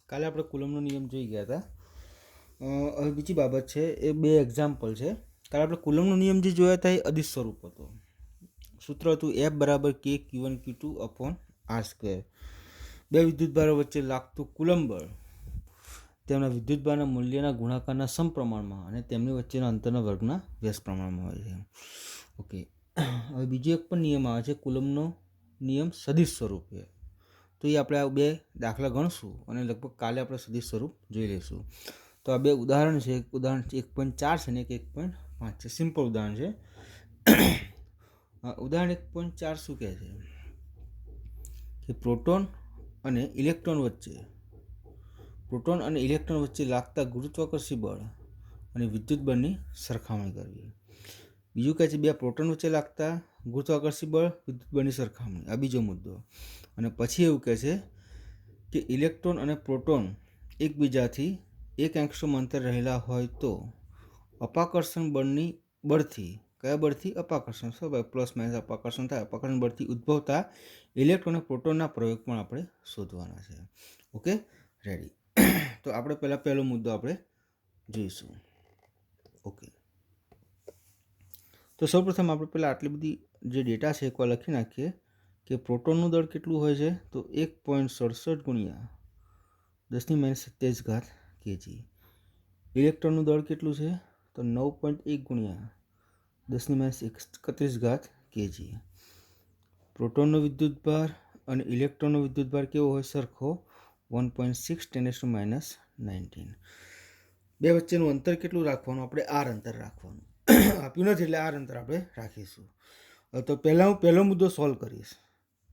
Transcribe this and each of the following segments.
કાલે આપણે કુલમનો નિયમ જોઈ ગયા હતા. હવે બીજી બાબત છે, એ બે એક્ઝામ્પલ છે. કાલે આપણે કુલમનો નિયમ જે જોયા હતા એ અદિશ સ્વરૂપ હતો. સૂત્ર હતું F બરાબર K Q1 Q2 upon R². બે વિદ્યુતભારો વચ્ચે લાગતું કુલમ બળ તેમના વિદ્યુતભારના મૂલ્યના ગુણાકારના સમપ્રમાણમાં અને તેમની વચ્ચેના અંતરના વર્ગના વ્યસ્ત પ્રમાણમાં હોય છે. ઓકે, હવે બીજો એક પણ નિયમ આવે છે, કુલમનો નિયમ સદિશ સ્વરૂપે. તો એ આપણે આ બે દાખલા ગણશું અને લગભગ કાલે આપણે સદિશ સ્વરૂપ જોઈ લઈશું. તો આ બે ઉદાહરણ છે, ઉદાહરણ 1.4 છે ને 1.5 છે. સિમ્પલ ઉદાહરણ છે. ઉદાહરણ 1.4 શું કહે છે કે પ્રોટોન અને ઇલેક્ટ્રોન વચ્ચે લાગતા ગુરુત્વાકર્ષી બળ અને વિદ્યુત બળની સરખામણી કરવી. બીજું કહે છે બે પ્રોટોન વચ્ચે લાગતા ગુરુત્વાકર્ષી બળ વિદ્યુત બળની સરખામણી. આ બીજો મુદ્દો. અને પછી એવું કહે છે કે ઇલેક્ટ્રોન અને પ્રોટોન એકબીજાથી એક એંગસ્ટ્રોમ અંતર રહેલા હોય તો અપાકર્ષણ બળથી કયા બળથી? અપાકર્ષણ. શું ભાઈ, પ્લસ માઇનસ અપાકર્ષણ થાય. અપાકર્ષણ બળથી ઉદ્ભવતા ઇલેક્ટ્રોન અને પ્રોટોનના પ્રયોગ પણ આપણે શોધવાના છે. Okay, ready. તો આપણે પહેલો મુદ્દો આપણે જોઈશું. ઓકે, તો સૌપ્રથમ આપણે પહેલાં આટલી બધી જે ડેટા છે એકવાર લખી નાખીએ કે પ્રોટોનનું દળ કેટલું હોય છે તો 1.67 ગુણ્યા 10⁻27 kg. ઇલેક્ટ્રોનનું દળ કેટલું છે તો 9.1 ગુણ્યા 10⁻31 kg. પ્રોટોનનો વિદ્યુતભાર અને ઇલેક્ટ્રોનનો વિદ્યુતભાર કેવો હોય? સરખો, 1.6 × 10⁻19. બે વચ્ચેનું અંતર કેટલું રાખવાનું? આપણે આર અંતર રાખવાનું. આપ્યું નથી એટલે આર અંતર આપણે રાખીશું. તો પહેલાં હું પહેલો મુદ્દો સોલ્વ કરીશ.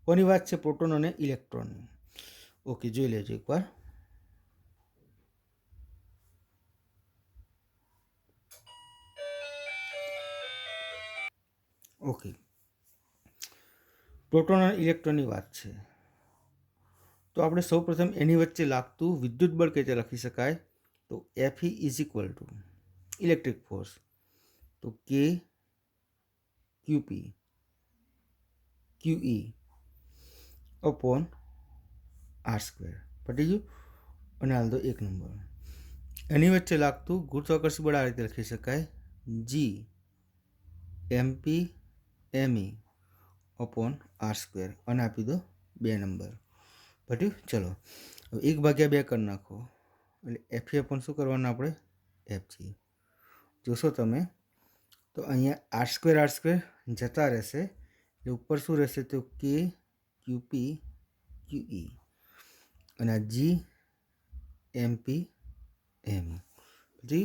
કોની વાત છે? પ્રોટોન અને ઇલેક્ટ્રોનની. ઓકે, જોઈ લેજો એકવાર. ઓકે, પ્રોટોન અને ઇલેક્ટ્રોનની વાત છે. તો આપણે સૌપ્રથમ એની વચ્ચે લાગતું વિદ્યુત બળ કઈ રીતે લખી શકાય? તો Fe is equal to electric force તો K QP QE upon R². પટી ગયું? અને હાલ તો એક નંબર. એની વચ્ચે લાગતું ગુરુત્વાકર્ષણ બળ આ રીતે લખી શકાય, G MP ME upon R². અને આપી દો 2 નંબર. પટ્યું? ચલો, હવે 1/2 કરી નાખો એટલે Fe અપોન શું કરવાનું આપણે? Fg. જોશો તમે તો અહીંયા R² જતા રહેશે એટલે ઉપર શું રહેશે તો K QP QE અને આ G MP ME. પછી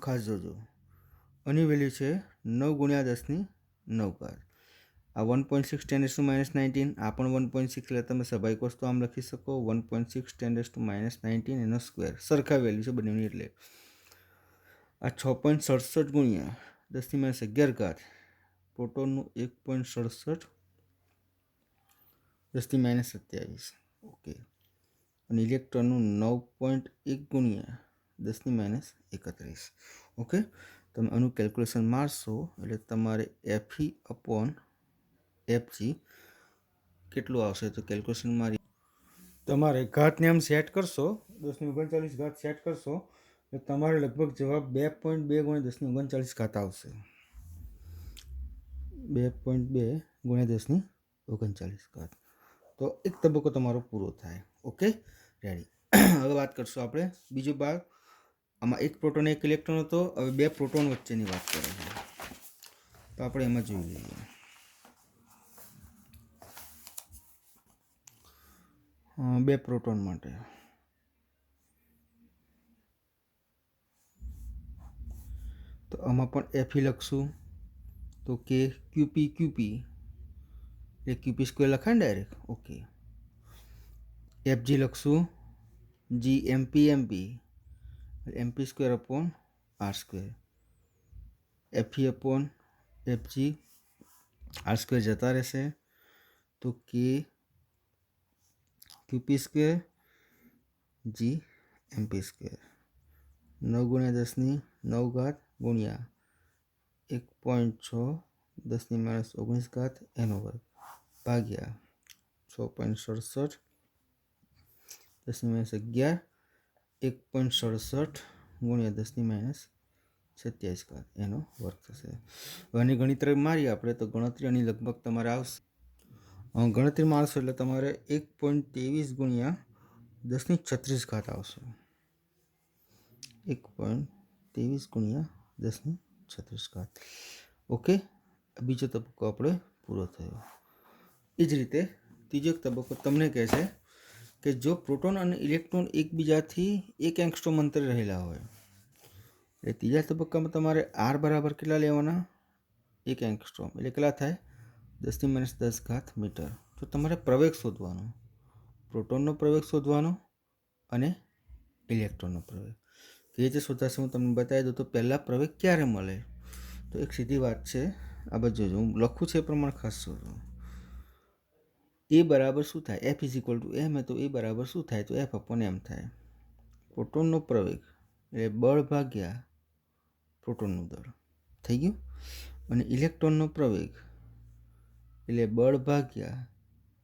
ખાસ જોજો, આની વેલ્યુ છે 9 ગુણ્યા 10⁹. આ 1.6 × 10⁻19. આ પણ 1.6 એટલે તમે સ્વાભાવિક વસ્તુ આમ લખી શકો 1.6 × 10⁻19 એનો સ્ક્વેર. સરખા વેલ્યુ છે બંનેની. એટલે આ 6.67 ગુણ્યા 10⁻11. પ્રોટોનનું 1.67 10⁻27. ઓકે, અને ઇલેક્ટ્રોનનું 9.1 ગુણ્યા 10⁻31. ઓકે, તમે આનું કેલ્ક્યુલેશન મારશો એટલે તમારે Fe અપોન Fg કેટલું આવશે? તો કેલ્ક્યુલેશન મારી તમારે ઘાતને આમ સેટ કરશો, 10⁻39 સેટ કરશો એટલે તમારે લગભગ જવાબ 2.2 ગુણ્યા 10⁻39 આવશે. 2.2 ગુણ્યા 10⁻39. તો એક તબક્કો તમારો પૂરો થાય. Okay, ready. હવે વાત કરશું આપણે બીજો ભાગ. આમાં એક પ્રોટોન એક ઇલેક્ટ્રોન હતો. હવે બે પ્રોટોન વચ્ચેની વાત કરે છે. તો આપણે એમાં જોઈ લઈએ. બે પ્રોટોન માટે તો આમાં પણ Fe લખશું તો કે QP એ QP² લખાય ને ડાયરેક્ટ. ઓકે, Fg લખશું G MP MP² upon R². Fe upon Fg R² જતા રહેશે તો K QP² G MP². 9 ગુણ્યા 10⁹ ગુણ્યા 1.6 10⁻19 એનો વર્ગ ભાગ્યા 6.67 10⁻11 1.67 ગુણ્યા 10⁻27 એનો વર્ગ થશે. હવે આની ગણતરી મારીએ આપણે તો ગણતરી આની લગભગ તમારે આવશે. ગણતરી મારશો એટલે તમારે 1.23 ગુણ્યા 10⁻36 આવશે. 1.23 ગુણ્યા 10⁻36. ઓકે, બીજો તબક્કો આપણે પૂરો થયો. એ જ રીતે ત્રીજો તબક્કો તમને કહે છે કે જો પ્રોટોન અને ઇલેક્ટ્રોન એકબીજાથી 1 એંગસ્ટ્રોમ અંતરે રહેલા હોય, એટલે ત્રીજા તબક્કામાં તમારે R બરાબર કેટલા લેવાના? 1 એંગસ્ટ્રોમ એટલે કેટલા થાય? 10⁻10 મીટર. તો તમારે પ્રવેગ શોધવાનો, પ્રોટોનનો પ્રવેગ શોધવાનો અને ઇલેક્ટ્રોનનો પ્રવેગ. કે જે શોધાશે હું તમને બતાવી દઉં. તો પહેલાં પ્રવેગ ક્યારે મળે? તો એક સીધી વાત છે, આ બધું હું લખું છે એ પ્રમાણે ખાસ શોધો. એ બરાબર શું થાય? F = m. તો એ બરાબર શું થાય? તો F/m થાય. પ્રોટોનનો પ્રવેગ એટલે બળ ભાગ્યા પ્રોટોનનું દળ થઈ ગયું. અને ઇલેક્ટ્રોનનો પ્રવેગ એટલે બળ ભાગ્યા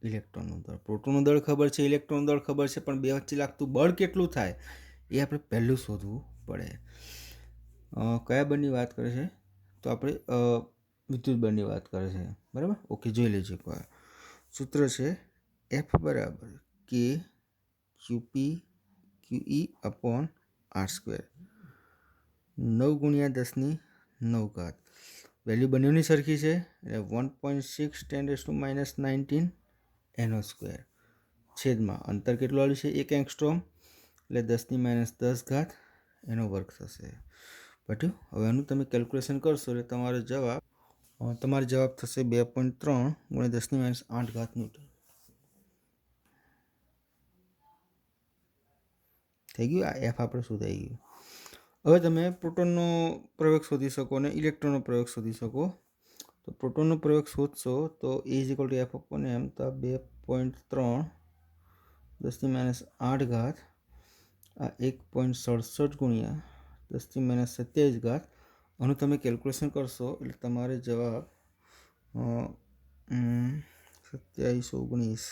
ઇલેક્ટ્રોનનું દળ. પ્રોટોનનું દળ ખબર છે, ઇલેક્ટ્રોનનું દળ ખબર છે, પણ બે વચ્ચે લાગતું બળ કેટલું થાય એ આપણે પહેલું શોધવું પડે. કયા બળની વાત કરે છે? તો આપણે વિદ્યુત બળની વાત કરે છે. બરાબર, ઓકે, જોઈ લેજો એકવાર. સૂત્ર છે F બરાબર K QP QE/R². 9 ગુણ્યા 10⁹ વેલ્યુ બંનેની સરખી છે એટલે 1.6 × 10⁻19 એનો સ્ક્વેર છેદમાં અંતર કેટલું આવ્યું છે? 1 એંગસ્ટ્રોમ એટલે 10⁻10 એનો વર્ગ થશે. બટ્યું. હવે આનું તમે કેલ્ક્યુલેશન કરશો એટલે તમારો જવાબ થશે 2.3 × 10⁻8 ન્યૂટન. થઈ ગયું. આ F આપણે શોધાઈ ગયું. હવે તમે પ્રોટોનનો પ્રવેગ શોધી શકો અને ઇલેક્ટ્રોનનો પ્રવેગ શોધી શકો. તો પ્રોટોનનો પ્રવેગ શોધશો તો A = F/m. તો 2.3 10⁻8 આ 1.67 ગુણ્યા 10⁻27 આનું તમે કેલ્ક્યુલેશન કરશો એટલે તમારે જવાબ 2719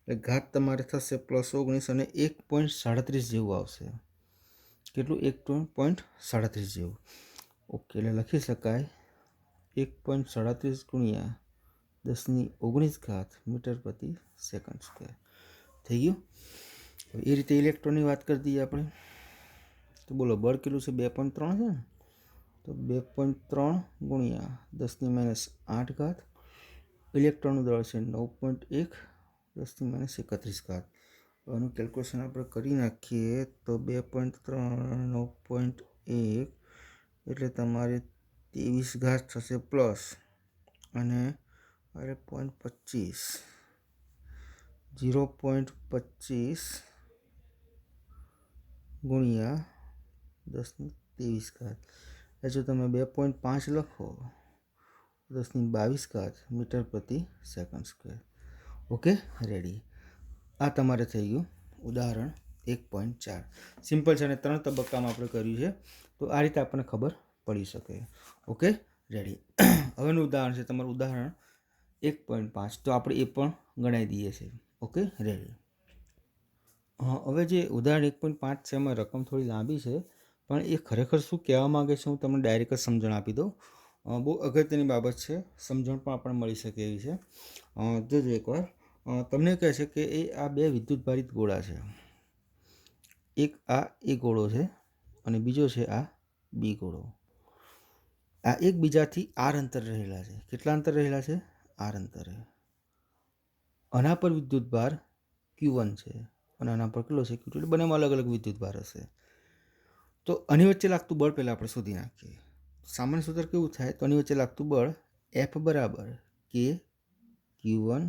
એટલે ઘાત તમારે થશે +19 અને 1.37 જેવું આવશે. કેટલું? 1.37 જેવું. ઓકે, એટલે લખી શકાય 1.37 ગુણ્યા 10⁻19 મીટર/સેકન્ડ². થઈ ગયું. એ રીતે ઇલેક્ટ્રોનની વાત કરી દઈએ આપણે. તો બોલો બળ કેટલું છે? 2.3 છે ને? તો 2.3 ગુણ્યા 10⁻8. ઇલેક્ટ્રોનનું દળ છે 9.1 10⁻31. આનું કેલ્ક્યુલેશન આપણે કરી નાખીએ તો 2.3 9.1 એટલે તમારે 23 થશે પ્લસ અને 0.25 ગુણ્યા 10⁻23. એ જો તમે 2.5 લખો 10⁻22 મીટર/સેકન્ડ². Okay, ready. આ તમારે થઈ ગયું ઉદાહરણ 1.4. સિમ્પલ છે અને 3 તબક્કામાં આપણે કર્યું છે. તો આ રીતે આપણને ખબર પડી શકે. Okay, ready. હવેનું ઉદાહરણ છે તમારું ઉદાહરણ 1.5. તો આપણે એ પણ ગણાવી દઈએ છીએ. Okay, ready. હવે જે ઉદાહરણ 1.5 છે એમાં રકમ થોડી લાંબી છે, પણ એ ખરેખર શું કહેવા માગે છે હું તમને ડાયરેક્ટ જ સમજણ આપી દઉં. બહુ અગત્યની બાબત છે, સમજણ પણ આપણને મળી શકે એવી છે. જોજો એકવાર. તમને કહે છે કે આ બે વિદ્યુતભારિત ગોળા છે. એક આ એ ગોળો છે અને બીજો છે આ બી ગોળો. આ એકબીજાથી R અંતર રહેલા છે. કેટલા અંતર રહેલા છે? R અંતરે. આના પર વિદ્યુતભાર Q1 છે અને આના પર કેટલો છે? Q2. એટલે બંનેમાં અલગ અલગ વિદ્યુતભાર હશે. તો આની વચ્ચે લાગતું બળ પહેલાં આપણે શોધી નાખીએ. સામાન્ય સૂત્ર કેવું થાય? તો આની વચ્ચે લાગતું બળ F બરાબર K Q1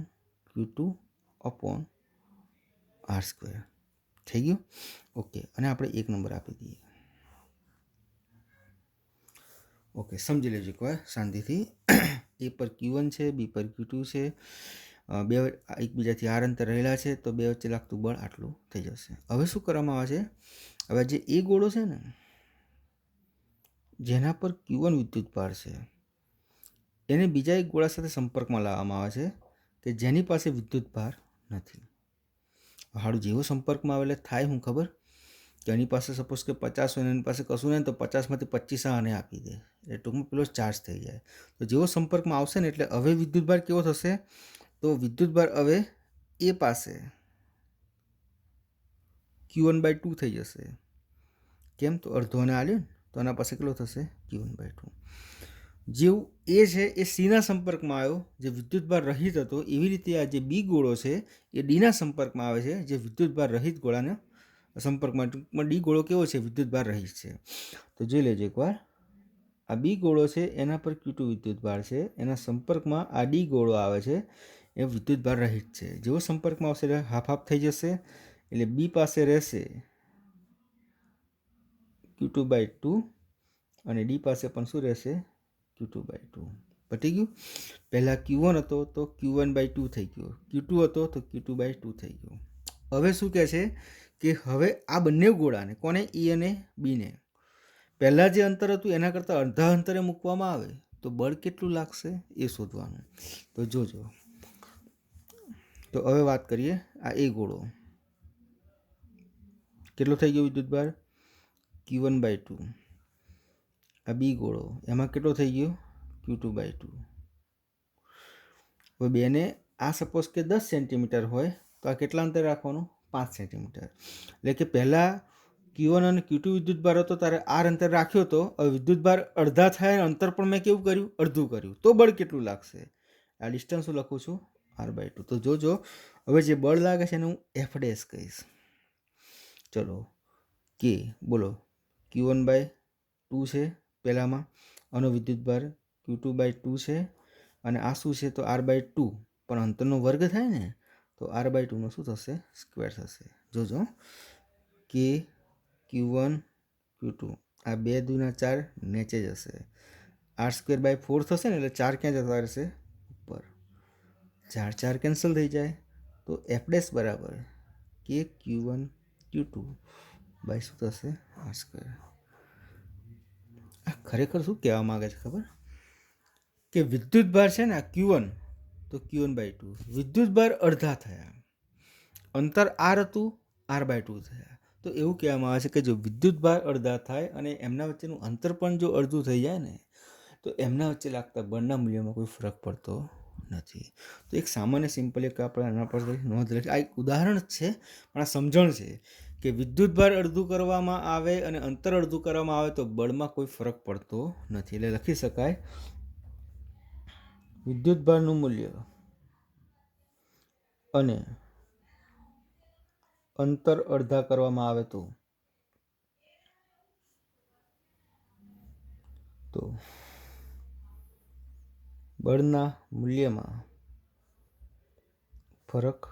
Q2/R². થઈ ગયું. ઓકે, અને આપણે 1 નંબર આપી દઈએ. ઓકે, સમજી લેજો કોઈ શાંતિથી. A પર Q1 છે, B પર Q2 છે. બે એકબીજાથી R અંતર રહેલા છે તો બે વચ્ચે લાગતું બળ આટલું થઈ જશે. હવે શું કરવામાં આવે છે? હવે જે એ ગોળો છે ને જેના પર Q1 વિદ્યુતભાર છે એને બીજા એક ગોળા સાથે સંપર્કમાં લાવવામાં આવે છે કે જેની પાસે વિદ્યુતભાર નથી. હાડું જેવો સંપર્કમાં આવે એટલે થાય શું ખબર કે એની પાસે સપોઝ કે 50 હોય એની પાસે કશું નહીં તો 50માંથી 25 આને આપી દે એટલે ટૂંકમાં પેલો ચાર્જ થઈ જાય. તો જેવો સંપર્કમાં આવશે ને એટલે હવે વિદ્યુતભાર કેવો થશે તો વિદ્યુતભાર હવે એ પાસે Q1/2 થઈ જશે. કેમ તો અડધોને આલ્યો ને તો આના પાસે કેટલો થશે Q1/2. જેવું એ છે એ સીના સંપર્કમાં આવ્યો જે વિદ્યુતભાર રહિત હતો એવી રીતે આ જે બી ગોળો છે એ ડીના સંપર્કમાં આવે છે જે વિદ્યુતભાર રહિત ગોળાના સંપર્કમાં. ટૂંકમાં ડી ગોળો કેવો છે વિદ્યુતભાર રહિત છે. તો જોઈ લેજો એકવાર આ બી ગોળો છે એના પર Q2 વિદ્યુતભાર છે એના સંપર્કમાં આ ડી ગોળો આવે છે એ વિદ્યુતભાર રહિત છે. જેવો સંપર્કમાં આવશે એટલે હાફ હાફ થઈ જશે એટલે બી પાસે રહેશે Q2/2 અને ડી પાસે પણ શું રહેશે Q2/2. પતી ગયું. પહેલાં Q1 હતો તો Q1/2 થઈ ગયો, Q2 હતો તો Q2/2 થઈ ગયો. હવે શું કહે છે કે હવે આ બંને ગોળાને કોને E અને બીને પહેલાં જે અંતર હતું એના કરતાં અડધા અંતરે મૂકવામાં આવે તો બળ કેટલું લાગશે એ શોધવાનું. તો જોજો. તો હવે વાત કરીએ આ એ ગોળો કેટલો થઈ ગયો વિદ્યુતભાર Q1/2. આ બી ગોળો એમાં કેટલો થઈ ગયો Q2/2. હવે બેને આ સપોઝ કે 10 સેન્ટીમીટર હોય તો આ કેટલા અંતર રાખવાનું 5 સેન્ટીમીટર. એટલે કે પહેલાં Q1 અને Q2 વિદ્યુતભાર હતો ત્યારે આર અંતર રાખ્યો હતો. હવે વિદ્યુતભાર અડધા થાય અંતર પણ મેં કેવું કર્યું અડધું કર્યું તો બળ કેટલું લાગશે આ ડિસ્ટન્સ હું લખું છું R/2. તો જોજો હવે જે બળ લાગે છે એને હું F' કહીશ. ચલો કે બોલો Q1/2 છે પહેલામાં આનો વિદ્યુતભાર Q2/2 છે અને આ શું છે તો R/2 પણ અંતરનો વર્ગ થાય ને તો R/2નો શું થશે સ્ક્વેર થશે. જોજો કે Q1 Q2 આ 2 દુના 4 નીચે જશે R²/4 થશે ને એટલે 4 ક્યાં જતા રહેશે ઉપર 4 4 કેન્સલ થઈ જાય તો F' બરાબર કે Q1 Q2 બાય શું થશે R². આ ખરેખર શું કહેવા માગે છે ખબર કે વિદ્યુતભાર છે ને આ Q1 તો Q1/2 વિદ્યુતભાર અડધા થયા અંતર R હતું R/2 થયા. તો એવું કહેવામાં આવે છે કે જો વિદ્યુતભાર અડધા થાય અને એમના વચ્ચેનું અંતર પણ જો અડધું થઈ જાય ને તો એમના વચ્ચે લાગતા બળના મૂલ્યમાં કોઈ ફરક પડતો નથી. તો એક સામાન્ય સિમ્પલ એક આપણે આના પર નોંધ લઈએ. આ એક ઉદાહરણ જ છે પણ આ સમજણ છે કે વિદ્યુતભાર અડધું કરવામાં આવે અને અંતર અડધું કરવામાં આવે તો બળમાં કોઈ ફરક પડતો નથી. એટલે લખી શકાય વિદ્યુતભારનું મૂલ્ય અને અંતર અડધા કરવામાં આવે તો બળના મૂલ્યમાં ફરક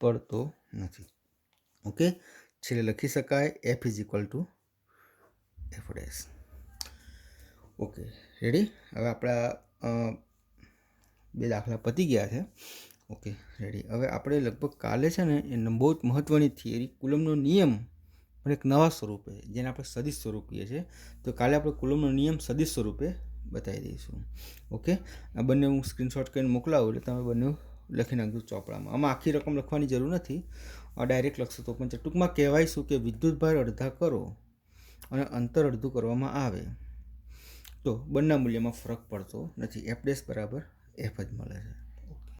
પડતો નથી. ઓકે છેલ્લે લખી શકાય F = F'. Okay ready. હવે આપણા 2 દાખલા પતી ગયા છે. Okay ready. હવે આપણે લગભગ કાલે છે ને એ બહુ જ મહત્ત્વની થિયરી કુલમનો નિયમ પણ એક નવા સ્વરૂપે જેને આપણે સદિશ સ્વરૂપ કહીએ છીએ તો કાલે આપણે કુલમનો નિયમ સદિશ સ્વરૂપે બતાવી દઈશું. ઓકે આ બંને હું સ્ક્રીનશોટ કરીને મોકલાવું એટલે તમે બંને લખી નાખજો ચોપડામાં. આમાં આખી રકમ લખવાની જરૂર નથી ડાયરેક્ટ લખશો તો પણ ટૂંકમાં કહેવાયશું કે વિદ્યુતભાર અડધા કરો અને અંતર અડધું કરવામાં આવે તો બંને મૂલ્યમાં ફરક પડતો નથી. F' બરાબર F જ મળે છે.